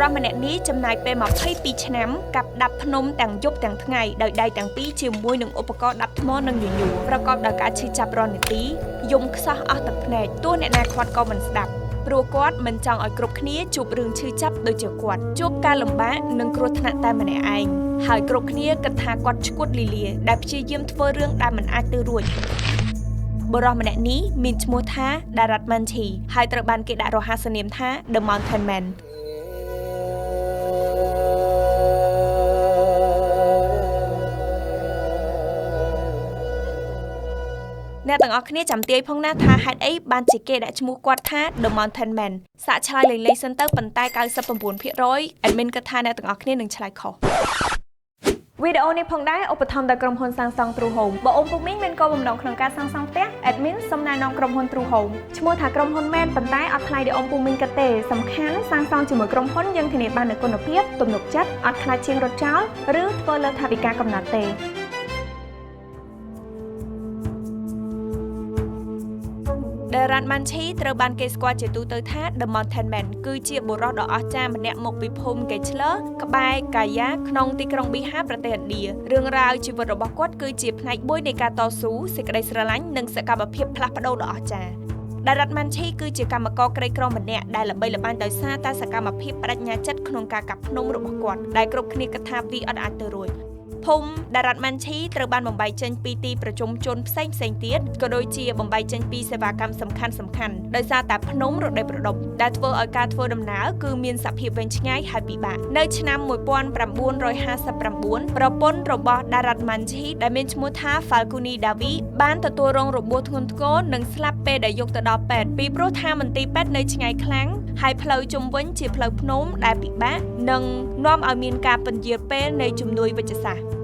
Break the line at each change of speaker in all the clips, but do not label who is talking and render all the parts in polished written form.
រម្នាក់នេះចំណាយពេល22ឆ្នាំកាប់ដាប់ភ្នំទាំងយប់ទាំងថ្ងៃដោយដៃទាំងពីរជាមួយនឹងឧបករណ៍ដាប់ថ្មនិងញញួរប្រកបដោយការឈឺចាប់រាល់នាទីយំខ្សោះអស់ទឹកភ្នែកទោះអ្នកណាខាត់ក៏មិនស្ដាប់ព្រោះគាត់មិនចង់ឲ្យគ្រប់គ្នាជួបរឿងឈឺចាប់ដូចជាគាត់ជួបការលំបាកនិងគ្រោះថ្នាក់តែម្នាក់ឯងហើយគ្រប់គ្នាគិតថាគាត់ឈួតលីលាដែលព្យាយាមធ្វើរឿងដែលមិនអាចទៅរួចបុរសម្នាក់នេះមានឈ្មោះថា Darat Manchi ហើយត្រូវបានគេដាក់រហស្សនាមថា The Mountain Manអ្នកទាំងអស់គ្នាចាំទាយផងណាថាហេតុអីបានជាគេដាក់ឈ្មោះគាត់ថា The Mountain Man សាកឆ្លើយលេងៗសិនទៅប៉ុន្តែ 99% admin គិតថាអ្នកទាំងអស់គ្នានឹងឆ្លើយខុសវីដេអូនេះផងដែរឧបត្ថម្ភដោយក្រុមហ៊ុនសាងសង់ True Home បើអូនពុកមីងមានគោលបំណងក្នុងការសាងសង់ផ្ទះ admin សូមណែនាំក្រុមហ៊ុន True Home ឈ្មោះថាក្រុមហ៊ុនមែនប៉ុន្តែអត់ថ្លៃដូចអូនពុកមីងគិតទេសំខាន់សាងសង់ជាមួយក្រុមហ៊ុនយើងធានាបាននូវគុណភាពទំនុកចិត្តអត់ខ្លាចជាងរត់ចោលឬធ្វើលើថវិកាកំណត់ទេDarat Manchi ត្រូវបានគេស្គាល់ជាទូទៅថា The Mountain Man គឺជាបុរសដ៏អស្ចារ្យម្នាក់មកពីភូមិកេឆ្លើក្បែរកាយ៉ាក្នុងទីក្រុងប៊ីហាប្រទេសឥណ្ឌារឿងរ៉ាវជីវិតរបស់គាត់គឺជាផ្នែកមួយនៃការតស៊ូសេចក្តីស្រឡាញ់និងសកម្មភាពផ្លាស់ប្ដូរដ៏អស្ចារ្យ Darat Manchi គឺជាកម្មករក្រីក្រម្នាក់ដែលល្បីល្បាញដោយសារតែសកម្មភាពបដិញ្ញាចិត្តក្នុងការកាប់ភ្នំរបស់គាត់ដែលគ្រប់គ្នាគិតថាវាអត់អាចទៅរួចភូមិ Darat Manchi ត្រូវបានបំបែកចេញពីទីប្រជុំជនផ្សេងទៀតក៏ដូចជាបំបែកចេញពីសេវាកម្មសំខាន់ដោយសារតែភ្នំរដេបរដប់ដែលធ្វើឲ្យការធ្វើដំណើរគឺមានសភាពវែងឆ្ងាយហើយពិបាកនៅឆ្នាំ1959ប្រពន្ធរបស់ Darat Manchi ដែលមានឈ្មោះថា Falguni Devi បានទទួលរងរបួសធ្ងន់ធ្ងរនិងស្លាប់ពេលដែលយកទៅដល់ពេទ្យពីព្រោះថាមន្ទីរពេទ្យនៅឆ្ងាយខ្លាំងហើយផ្លូវជុំវិញជាផ្លូវភ្នំដែលពិបាកនិងនាំឲ្យមានការពន្យារពេលនៃជំនួយវេជ្ជសាស្ត្រ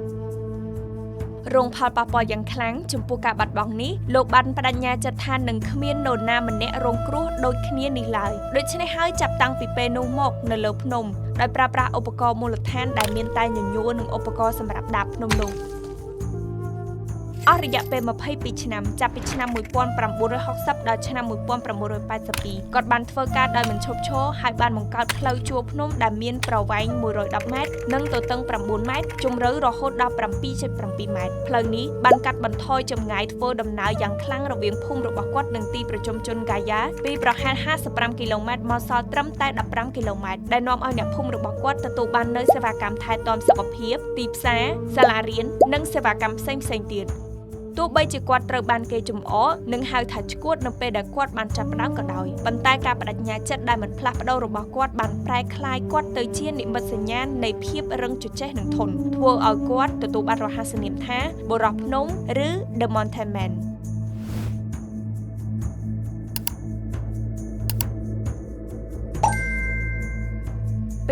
រងផលប៉ះពាល់យ៉ាងខ្លាំងចំពោះការបាត់បង់នេះលោកបានបដិញ្ញាចិត្តថានឹងគ្មាននរណាម្នាក់រងគ្រោះដូចគ្នានេះឡើយដូច្នេះហើយចាប់តាំងពីពេលនោះមកនៅលើភ្នំដោយប្រើប្រាស់ឧបករណ៍មូលដ្ឋានដែលមានតែញញួរនិងឧបករណ៍សម្រាប់ដាបភ្នំនោះអស់រយៈពេល22ឆ្នាំចាប់ពីឆ្នាំ1960ដល់ឆ្នាំ1982គាត់បានធ្វើការដោយមិនឈប់ឈរហើយបានបង្កើតផ្លូវជួរភ្នំដែលមានប្រវែង110ម៉ែត្រនិងទទឹង9ម៉ែត្រជម្រៅរហូតដល់ 7.7 ម៉ែត្រផ្លូវនេះបានកាត់បន្ថយចម្ងាយធ្វើដំណើរយ៉ាងខ្លាំងរវាងភូមិរបស់គាត់និងទីប្រជុំជនកាយ៉ាពីប្រហែល55គីឡូម៉ែត្រមកសល់ត្រឹមតែ15គីឡូម៉ែត្រដែលនាំឲ្យអ្នកភូមិរបស់គាត់ទទួលបាននូវសេវាកម្មថែទាំសុខភាពទីផ្សារសាលារៀននិងសេវាកម្មផ្សេងទៀតទោះបីជាគាត់ត្រូវបានគេចំអកនិងហៅថាឈួតនៅពេលដែលគាត់បានចាប់ផ្ដើមក៏ដោយប៉ុន្តែការបដិញ្ញាចិត្តដែលមិនផ្លាស់ប្ដូររបស់គាត់បានប្រែក្លាយគាត់ទៅជានិមិត្តសញ្ញាណនៃភាពរឹងជជែកនិងធន់ធ្វើឲ្យគាត់ទទួលបានរហស្សនាមថាបុរសភ្នំឬ The Mountain Man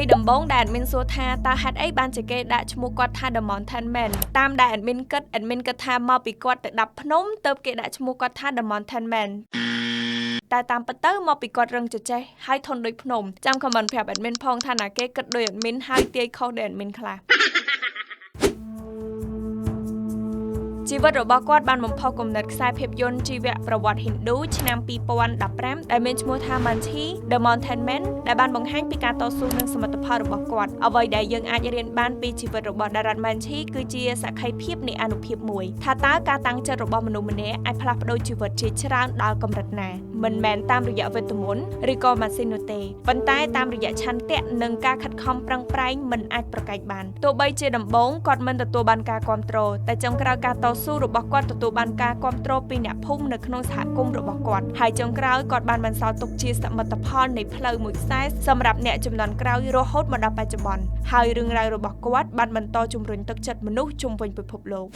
ពីដំបូងដែល admin សួរថាតើហេតុអីបានជាគេដាក់ឈ្មោះគាត់ថា The Mountain Man តាមដែល admin គិតថាមកពីគាត់ទៅដាប់ភ្នំទើបគេដាក់ឈ្មោះគាត់ថា The Mountain Man តែតាមពិតទៅមកពីគាត់រឹងជជែកហើយធន់ដូចភ្នំចាំ comment ប្រាប់ admin ផងថាណាគេគិតដូច admin ហើយទាយខុសដូច admin ខ្លះជីវិតរបស់គាត់បានបំផុសគំនិតខ្សែភាពយន្តជីវប្រវត្តិហិណ្ឌូឆ្នាំ2015ដែលមានឈ្មោះថា Manchi The Mountain Man ដែលបានបង្ហាញពីការតស៊ូនិងសមិទ្ធផលរបស់គាត់អ្វីដែលយើងអាចរៀនបានពីជីវិតរបស់ Darat Manchi គឺជាសក្ខីភាពនៃអានុភាពមួយថាតើការតាំងចិត្តរបស់មនុស្សម្នាក់អាចផ្លាស់ប្ដូរជីវិតជាច្រើនដល់កម្រិតណាមិនមែនតាមរយៈវេទមន្តឬក៏ម៉ាស៊ីននោះទេប៉ុន្តែតាមរយៈឆន្ទៈនិងការខិតខំប្រឹងប្រែងមិនអាចប្រកែកបានទោះបីជាដំបូងគាត់មិនទទួលបានការគាំទ្រតែចុងក្រោយការតស៊ូរបស់គាត់ទទួលបានការគាំទ្រពីអ្នកភូមិនៅក្នុងសហគមន៍របស់គាត់ហើយចុងក្រោយគាត់បានបន្សល់ទុកជាសមិទ្ធផលនៃផ្លូវមួយខ្សែសម្រាប់អ្នកជំនាន់ក្រោយរហូតមកដល់បច្ចុប្បន្នហើយរឿងរ៉ាវរបស់គាត់បានបន្តជំរុញទឹកចិត្តមនុស្សជុំវិញពិភពលោក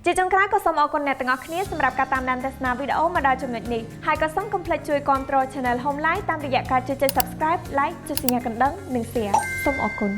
ជាចុងក្រោយក៏សូមអរគុណអ្នកទាំងអស់គ្នាសម្រាប់ការតាមដានទស្សនាវីដេអូមកដល់ចំណុចនេះហើយក៏សូមកុំភ្លេចជួយគាំទ្រ Channel Home Life តាមរយៈការចុច Subscribe, Like ចុចសញ្ញាកណ្ដឹងនិង Share សូមអរគុណ